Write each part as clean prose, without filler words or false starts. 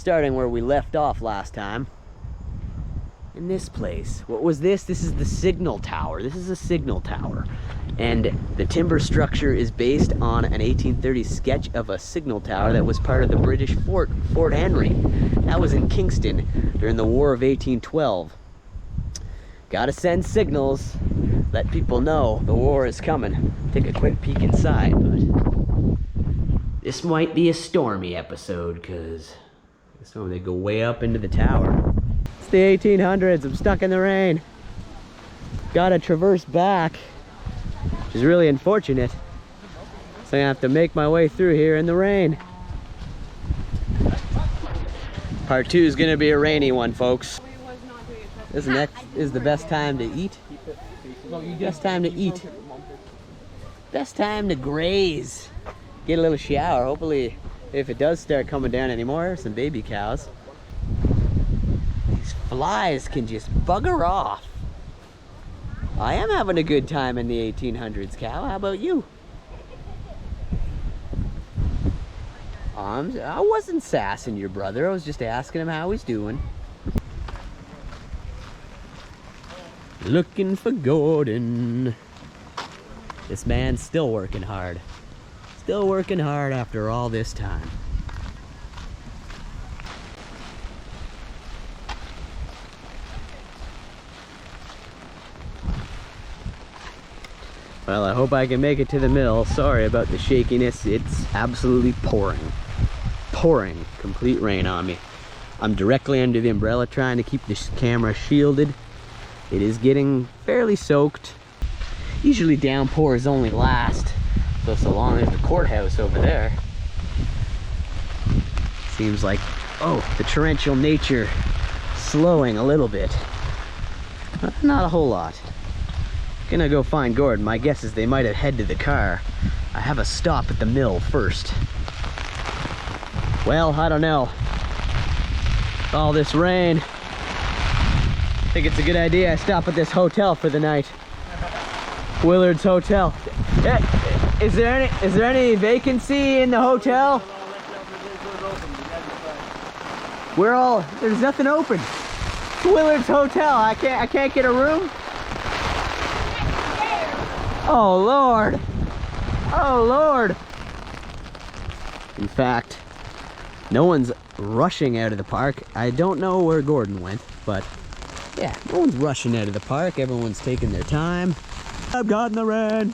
starting where we left off last time. In this place, what was this? This is the signal tower. This is a signal tower. And the timber structure is based on an 1830s sketch of a signal tower that was part of the British fort, Fort Henry. That was in Kingston during the War of 1812. Gotta send signals, let people know the war is coming. Take a quick peek inside, but this might be a stormy episode, because they go way up into the tower. It's the 1800s, I'm stuck in the rain. Gotta traverse back, which is really unfortunate. So I'm gonna have to make my way through here in the rain. Part 2 is gonna be a rainy one, folks. This is the best time to eat. Best time to eat. Best time to graze. Get a little shower. Hopefully, if it does start coming down anymore, some baby cows. These flies can just bugger off. I am having a good time in the 1800s, cow. How about you? I wasn't sassing your brother. I was just asking him how he's doing. Looking for Gordon. This man's still working hard. Still working hard after all this time. Well, I hope I can make it to the mill. Sorry about the shakiness. It's absolutely pouring. Pouring complete rain on me. I'm directly under the umbrella trying to keep this camera shielded. It is getting fairly soaked. Usually downpours only last so long as the courthouse over there. Seems like, oh, the torrential nature slowing a little bit. Not a whole lot. Gonna go find Gordon. My guess is they might have headed to the car. I have a stop at the mill first. Well, I don't know. All this rain. I think it's a good idea I stop at this hotel for the night. Willard's Hotel. Is there any vacancy in the hotel? There's nothing open. Willard's Hotel. I can't get a room. Oh Lord. Oh Lord. In fact, no one's rushing out of the park. I don't know where Gordon went, but yeah, no one's rushing out of the park. Everyone's taking their time. I've gotten the rain.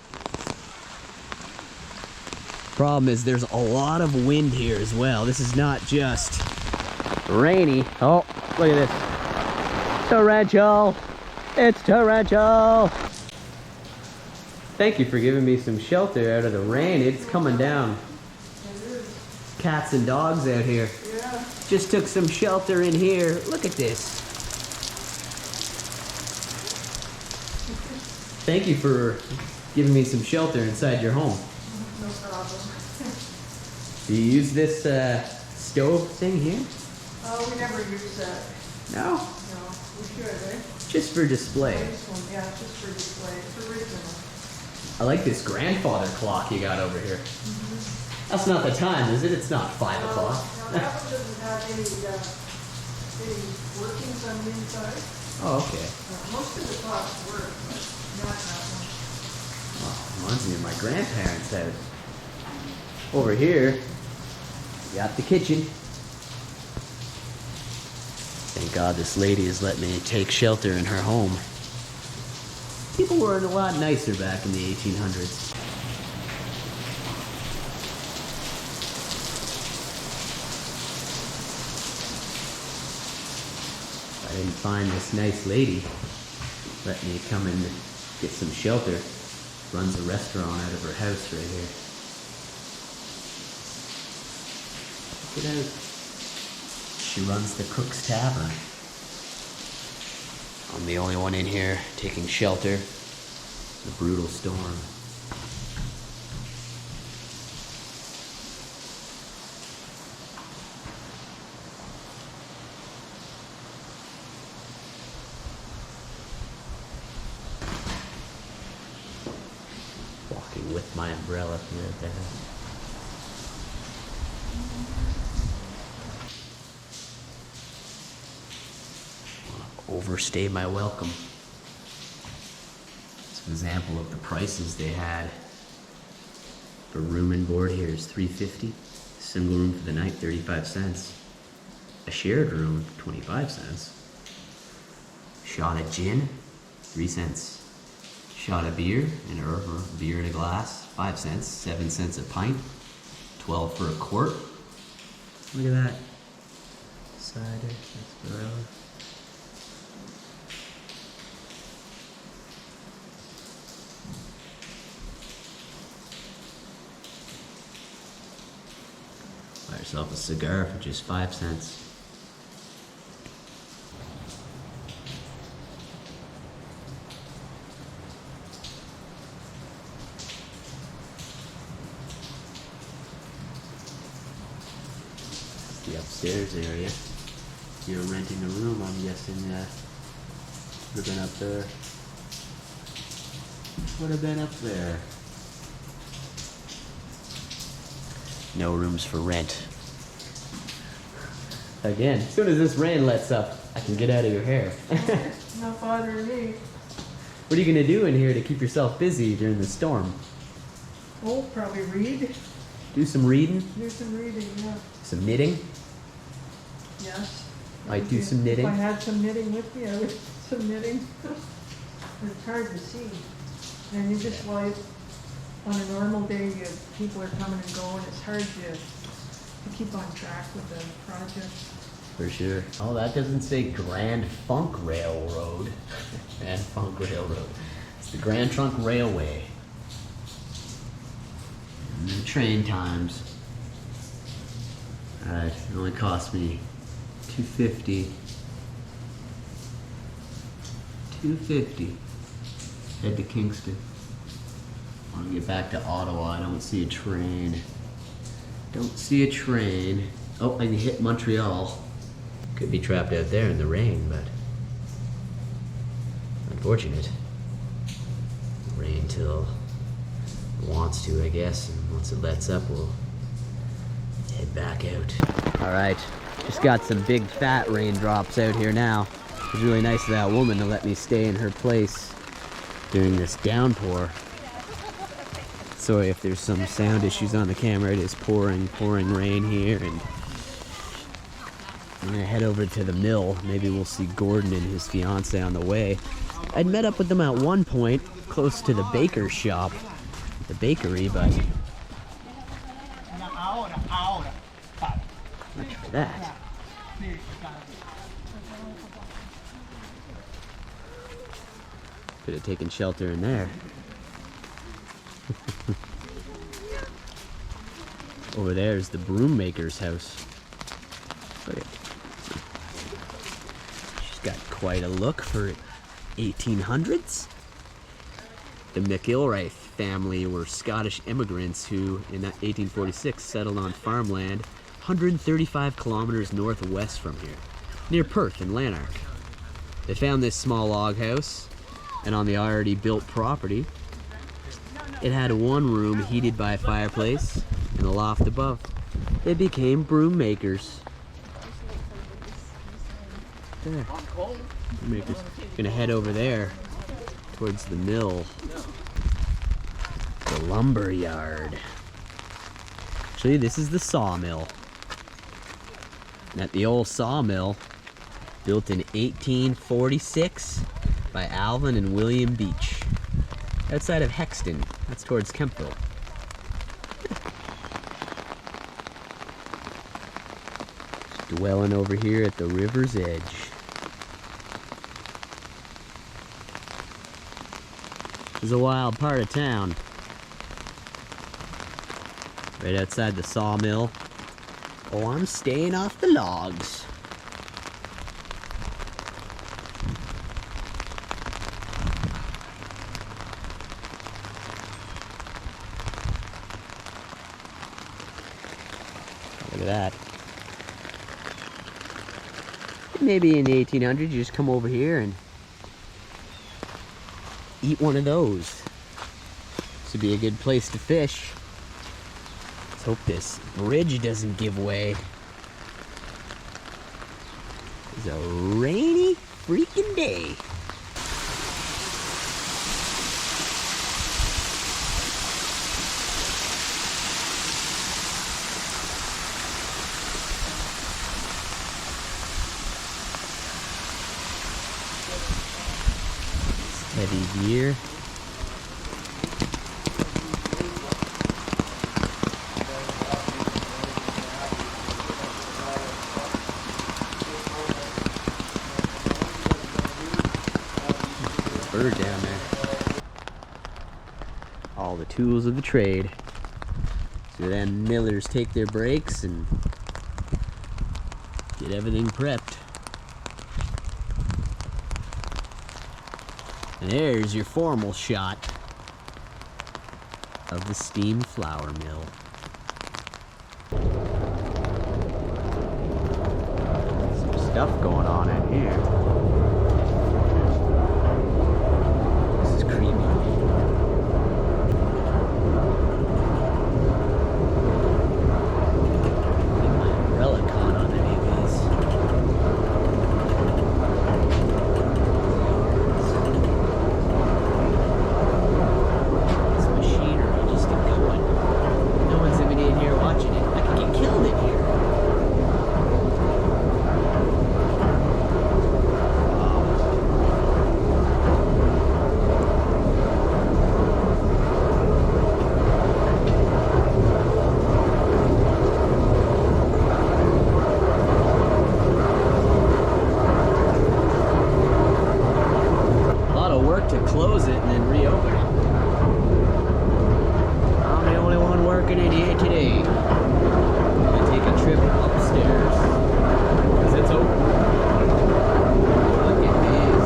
Problem is there's a lot of wind here as well. This is not just rainy. Oh, look at this. Torrential. It's torrential. Thank you for giving me some shelter out of the rain. It's coming down. Cats and dogs out here. Yeah. Just took some shelter in here. Look at this. Thank you for giving me some shelter inside your home. No problem. Do you use this stove thing here? Oh, we never use that. No? No, we should, eh? Just for display. This one, yeah, just for display. It's original. I like this grandfather clock you got over here. Mm-hmm. That's not the time, is it? It's not 5 No, o'clock. no, that one doesn't have any workings on the inside. Oh, okay. Most of the clocks work, but not that one. Oh, reminds me of my grandparents' house. Over here, you got the kitchen. Thank God this lady has let me take shelter in her home. People were a lot nicer back in the 1800s. If I didn't find this nice lady, let me come and get some shelter. Runs a restaurant out of her house right here. Check it out. She runs the Cook's Tavern. I'm the only one in here taking shelter. The brutal storm. Walking with my umbrella here at the house. overstay my welcome. It's an example of the prices they had. For room and board here is $3.50. Single room for the night, 35 cents. A shared room, 25 cents. Shot of gin, 3 cents. Shot of beer, or beer in a glass, 5 cents. 7 cents a pint, 12 for a quart. Look at that. Cider, sarsaparilla. Buy yourself a cigar for just 5 cents. The upstairs area. You're renting a room, I'm guessing. Would have been up there. Would have been up there. No rooms for rent. Again, as soon as this rain lets up, I can get out of your hair. Not bothering me. What are you gonna do in here to keep yourself busy during the storm? Oh, probably read. Do some reading? Do some reading, yeah. Some knitting? Yes. Might do some knitting? If I had some knitting with me, I would do some knitting. It's hard to see. And you just like, on a normal day, people are coming and going. It's hard to keep on track with the project. For sure. Oh, that doesn't say Grand Funk Railroad. Grand Funk Railroad. It's the Grand Trunk Railway. And the train times. Alright, it only cost me $2.50. $2.50. Head to Kingston. I want to get back to Ottawa. I don't see a train. Don't see a train. Oh, I can hit Montreal. Could be trapped out there in the rain, but unfortunate. Rain till it wants to, I guess, and once it lets up, we'll head back out. All right, just got some big fat raindrops out here now. It was really nice of that woman to let me stay in her place during this downpour. Sorry if there's some sound issues on the camera. It is pouring rain here, and I'm gonna head over to the mill. Maybe we'll see Gordon and his fiance on the way. I'd met up with them at one point, close to the baker's shop, the bakery, but much for that. Could have taken shelter in there. Over there is the broom maker's house. Look at it. She's got quite a look for 1800s. The McIlwraith family were Scottish immigrants who, in 1846, settled on farmland 135 kilometers northwest from here, near Perth in Lanark. They found this small log house, and on the already built property, it had one room heated by a fireplace and a loft above. They became broom makers. There. Broom makers. Gonna head over there towards the mill. The lumber yard. Actually, this is the sawmill. And at the old sawmill, built in 1846 by Alvin and William Beach. Outside of Hexton. That's towards Kempville. Just dwelling over here at the river's edge. This is a wild part of town. Right outside the sawmill. Oh, I'm staying off the logs. Look at that. Maybe in the 1800s, you just come over here and eat one of those. This would be a good place to fish. Let's hope this bridge doesn't give way. It's a rainy freaking day. Heavy gear. Bird down there. All the tools of the trade. So then millers take their breaks and get everything prepped. And there's your formal shot of the steam flour mill. Some stuff going on in here. This is creepy. Get my umbrella caught on any of these. To close it and then reopen it. I'm the only one working in here today. I'm gonna take a trip upstairs because it's open. Look at this.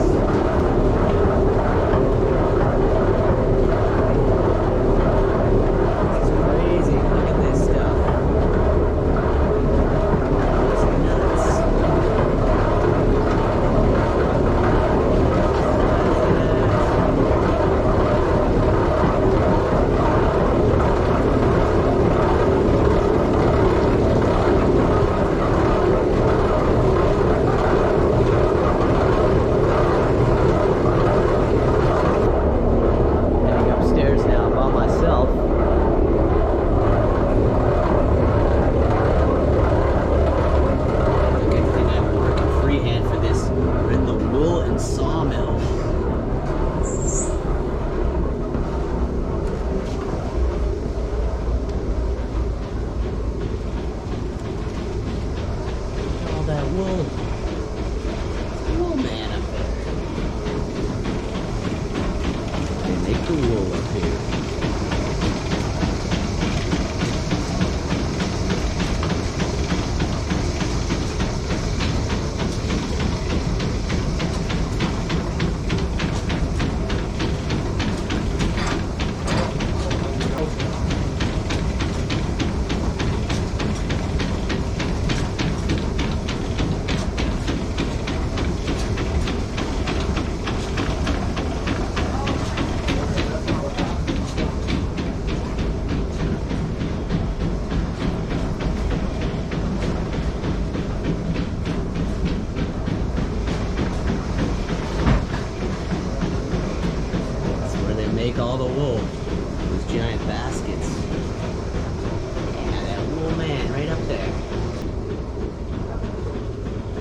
This is crazy. Look at this stuff. It's nuts. Wool man up there. They make the wool up here. Make all the wool. Those giant baskets. Yeah, that wool man right up there.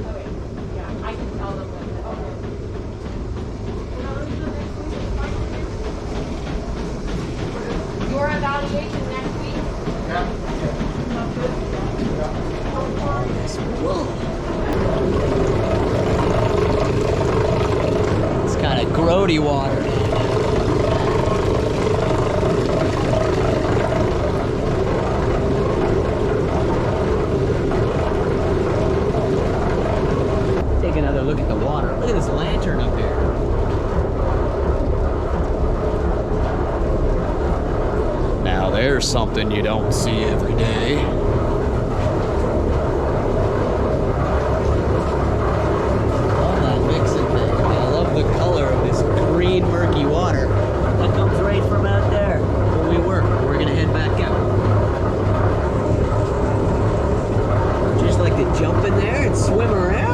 Okay, yeah, I can tell them that. Your evaluation next week? This wool. It's kind of grody water. Another look at the water. Look at this lantern up here. Now there's something you don't see every day. All that mixing thing. I love the color of this green murky water. That comes right from out there where we work. We're gonna head back out. Just like to jump in there and swim around.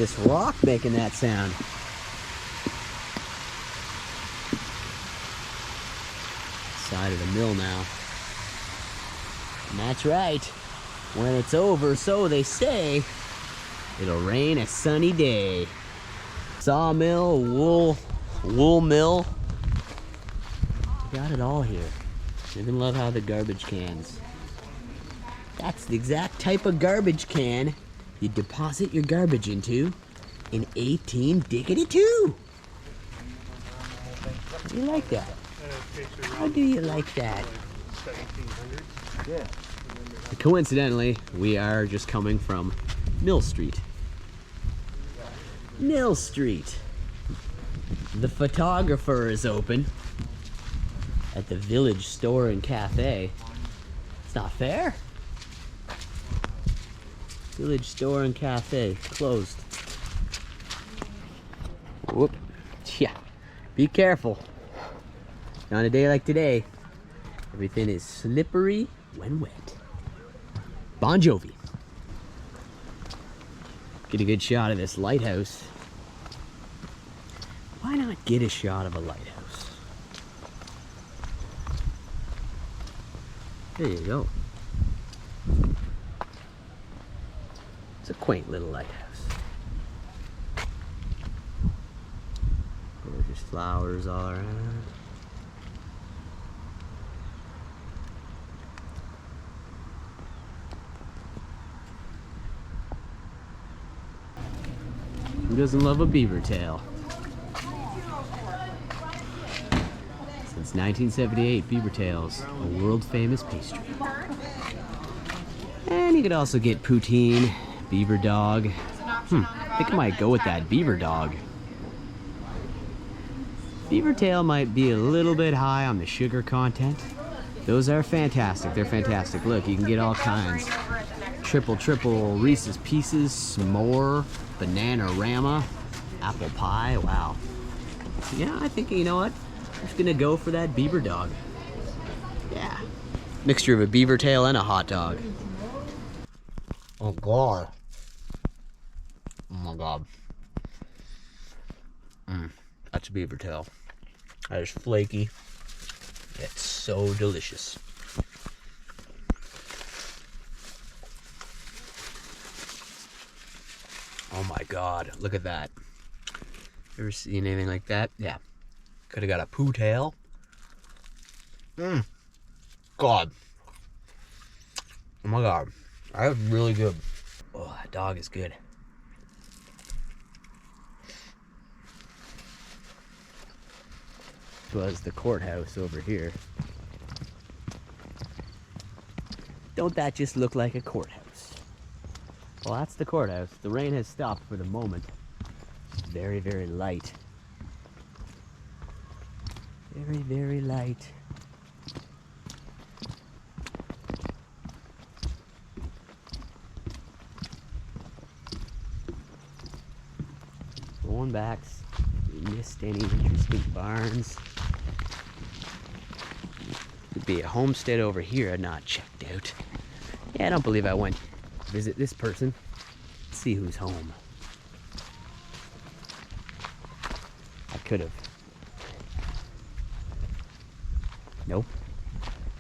this rock making that sound? Side of the mill now. And that's right. When it's over, so they say, it'll rain a sunny day. Sawmill, wool mill. Got it all here. I even love how the garbage cans. That's the exact type of garbage can you deposit your garbage into in 18-diggity-2. How do you like that? How do you like that? 1800's. Yeah. Coincidentally, we are just coming from Mill Street. Mill Street. The photographer is open at the Village Store and Cafe. It's not fair. Village Store and Cafe closed. Whoop. Yeah. Be careful. On a day like today, everything is slippery when wet. Bon Jovi. Get a good shot of this lighthouse. Why not get a shot of a lighthouse? There you go. It's a quaint little lighthouse. Gorgeous flowers all around. Who doesn't love a beaver tail? Since 1978, beaver tails, a world famous pastry. And you could also get poutine, beaver dog. I think I might go with that beaver dog. Beaver tail might be a little bit high on the sugar content. Those are fantastic, they're fantastic. Look, you can get all kinds. Triple Reese's Pieces, s'more, Banana-rama, apple pie, wow. Yeah, I think, you know what? I'm just gonna go for that beaver dog. Yeah. Mixture of a beaver tail and a hot dog. Oh God. Oh my God. That's a beaver tail. That is flaky. It's so delicious. Oh my God, look at that. Ever seen anything like that? Yeah. Could have got a poo tail. God. Oh my God. That was really good. Oh, that dog is good. This was the courthouse over here. Don't that just look like a courthouse? Well, that's the courthouse. The rain has stopped for the moment. It's very, very light. Very, very light. Going back, we missed any interesting barns. Could be a homestead over here I'd not checked out. Yeah, I don't believe I went visit this person. Let's see who's home. I could have. Nope.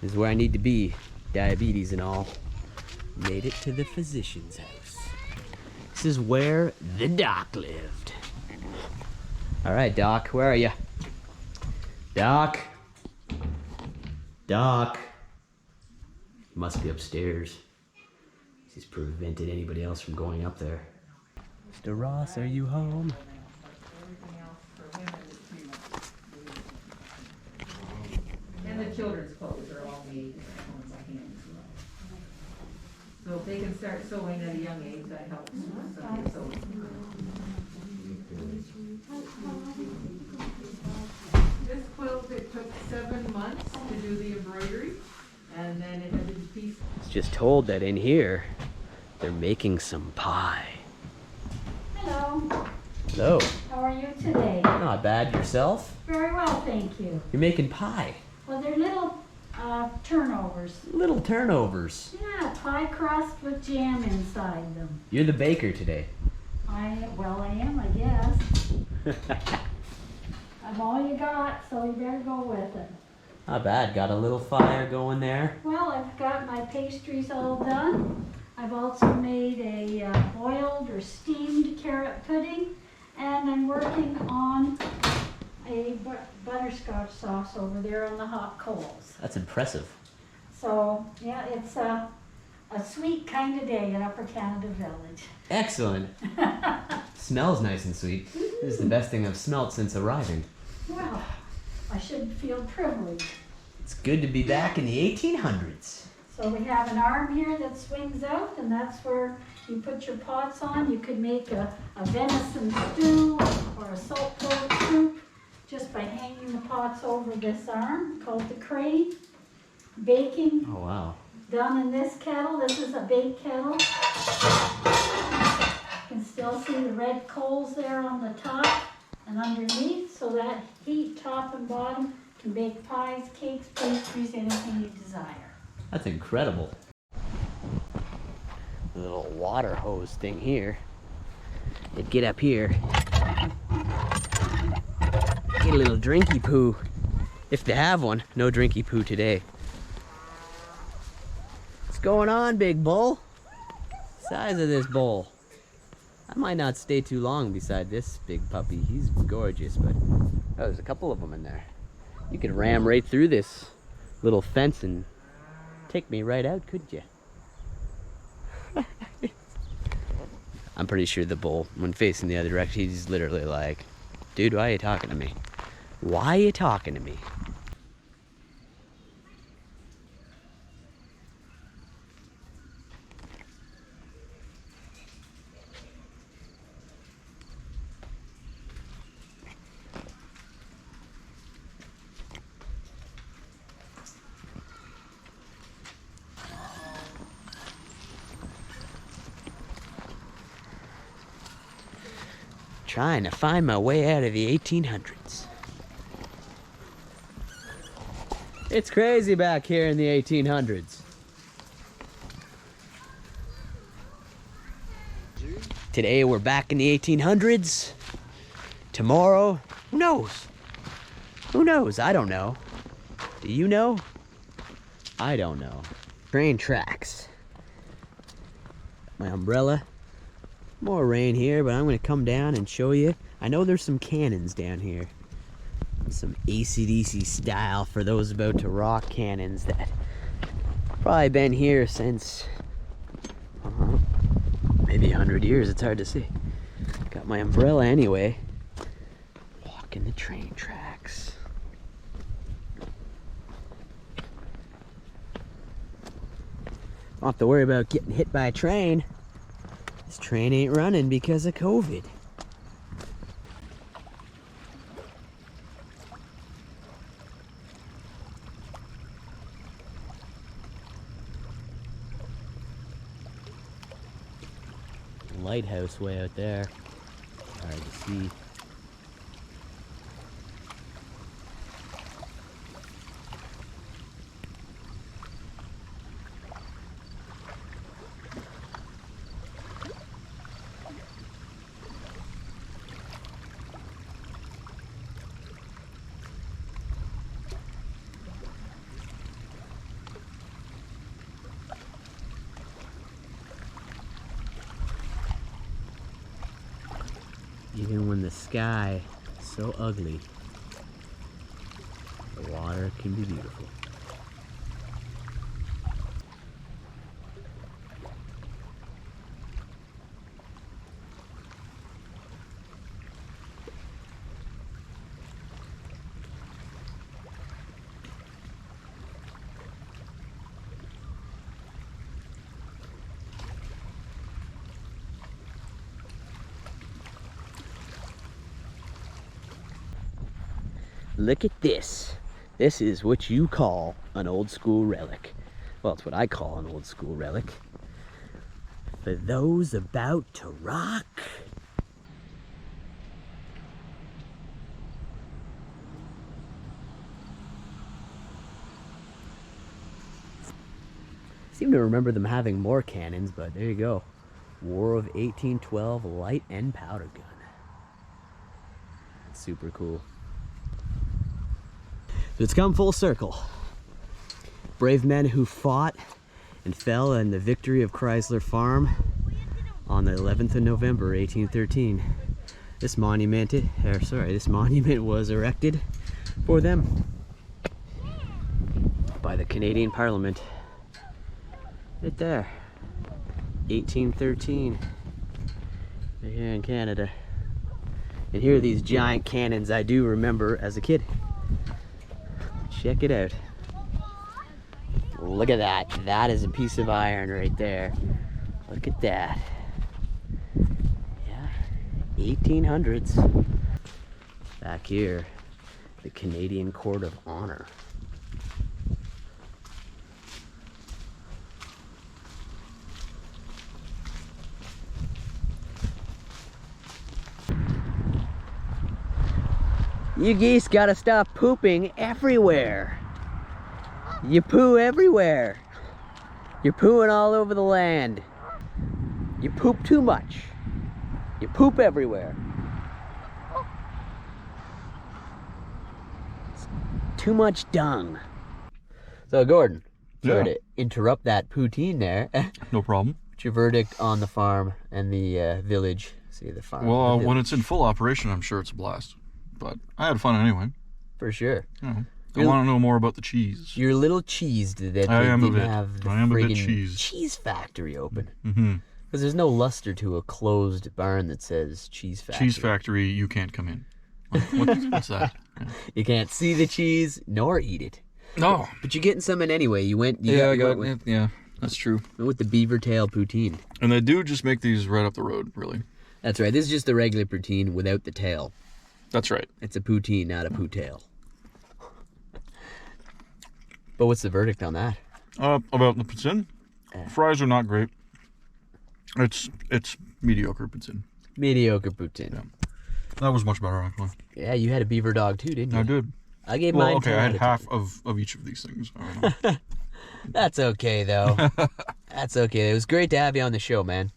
This is where I need to be. Diabetes and all. Made it to the physician's house. This is where the doc lived. All right, Doc, where are you? Doc? Doc? He must be upstairs. He's prevented anybody else from going up there. Mr. Ross, are you home? And the children's clothes are all made by hand as well. So if they can start sewing at a young age, that helps. This quilt, it took 7 months to do the embroidery, and then it had to be pieced. I was just told that in here, they're making some pie. Hello, Hello. how are you today? Not bad. Yourself? Very well, thank you. You're making pie. Well, they're little turnovers. Little turnovers. Yeah, pie crust with jam inside them. You're the baker today. I am, I guess. I'm all you got, so you better go with it. Not bad. Got a little fire going there. Well, I've got my pastries all done. I've also made a boiled or steamed carrot pudding, and I'm working on a butterscotch sauce over there on the hot coals. That's impressive. So, yeah, it's a sweet kind of day in Upper Canada Village. Excellent. Smells nice and sweet. This is the best thing I've smelt since arriving. Well, I should feel privileged. It's good to be back in the 1800s. So we have an arm here that swings out, and that's where you put your pots on. You could make a venison stew or a salt pork soup just by hanging the pots over this arm called the crane. Baking Oh, wow. done in this kettle. This is a bake kettle. You can still see the red coals there on the top and underneath, so that heat, top and bottom, can bake pies, cakes, pastries, anything you desire. That's incredible. The little water hose thing here. You'd get up here, get a little drinky poo. If they have one, no drinky poo today. What's going on, big bull? Size of this bowl. I might not stay too long beside this big puppy. He's gorgeous, but oh, there's a couple of them in there. You could ram right through this little fence and take me right out, couldn't you? I'm pretty sure the bull, when facing the other direction, he's literally like, dude, why are you talking to me? Why are you talking to me? Trying to find my way out of the 1800s. It's crazy back here in the 1800s. Today we're back in the 1800s. Tomorrow, who knows? Who knows? I don't know. Do you know? I don't know. Train tracks. My umbrella. More rain here, but I'm gonna come down and show you. I know there's some cannons down here. Some AC/DC style for those about to rock cannons that probably been here since maybe 100 years. It's hard to see. Got my umbrella anyway. Walking the train tracks. Don't have to worry about getting hit by a train. This train ain't running because of COVID. Lighthouse way out there. Hard to see. Even when the sky is so ugly, the water can be beautiful. Look at this. This is what you call an old school relic. Well, it's what I call an old school relic. For those about to rock. I seem to remember them having more cannons, but there you go. War of 1812 light and powder gun. Super cool. So it's come full circle. Brave men who fought and fell in the victory of Chrysler Farm on the 11th of November, 1813. This monument was erected for them by the Canadian Parliament. Right there. 1813. Right here in Canada. And here are these giant cannons I do remember as a kid. Check it out. Look at that. That is a piece of iron right there. Look at that. Yeah. 1800s. Back here, the Canadian Court of Honor. You geese gotta stop pooping everywhere. You poo everywhere. You're pooing all over the land. You poop too much. You poop everywhere. It's too much dung. So Gordon, sorry to interrupt that poutine there. No problem. What's your verdict on the farm and the village? See the farm. Well, when it's in full operation, I'm sure it's a blast. But I had fun anyway. For sure. You know, I want to know more about the cheese. You're a little cheesed that they I am a didn't bit. have the I am a bit friggin' cheesed. cheese factory open. Mm-hmm. Because there's no luster to a closed barn that says cheese factory. Cheese factory, you can't come in. What's that? Yeah. You can't see the cheese nor eat it. No. But you're getting some in anyway. You went. Yeah, that's true. Went with the beaver tail poutine. And they do just make these right up the road, really. That's right. This is just the regular poutine without the tail. That's right. It's a poutine, not a poutail. But what's the verdict on that? About the poutine? Fries are not great. It's mediocre poutine. Mediocre poutine. Yeah. That was much better, actually. Yeah, you had a beaver dog too, didn't you? I did. I gave Well, mine. okay, 10 I out had of half 10. of each of these things. I don't know. That's okay, though. That's okay. It was great to have you on the show, man.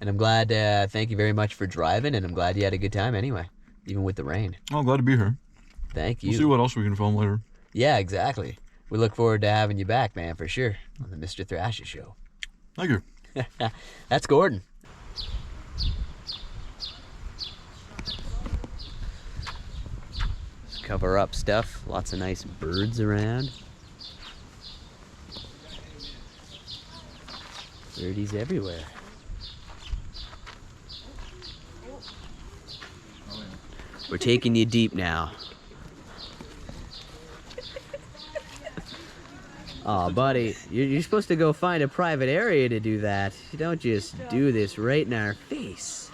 And I'm glad, thank you very much for driving, and I'm glad you had a good time anyway, even with the rain. Oh, glad to be here. Thank you. We'll see what else we can film later. Yeah, exactly. We look forward to having you back, man, for sure, on the Mr. Thrasha show. Thank you. That's Gordon. Just cover up stuff. Lots of nice birds around. Birdies everywhere. We're taking you deep now. Oh, buddy, you're supposed to go find a private area to do that. You don't just do this right in our face.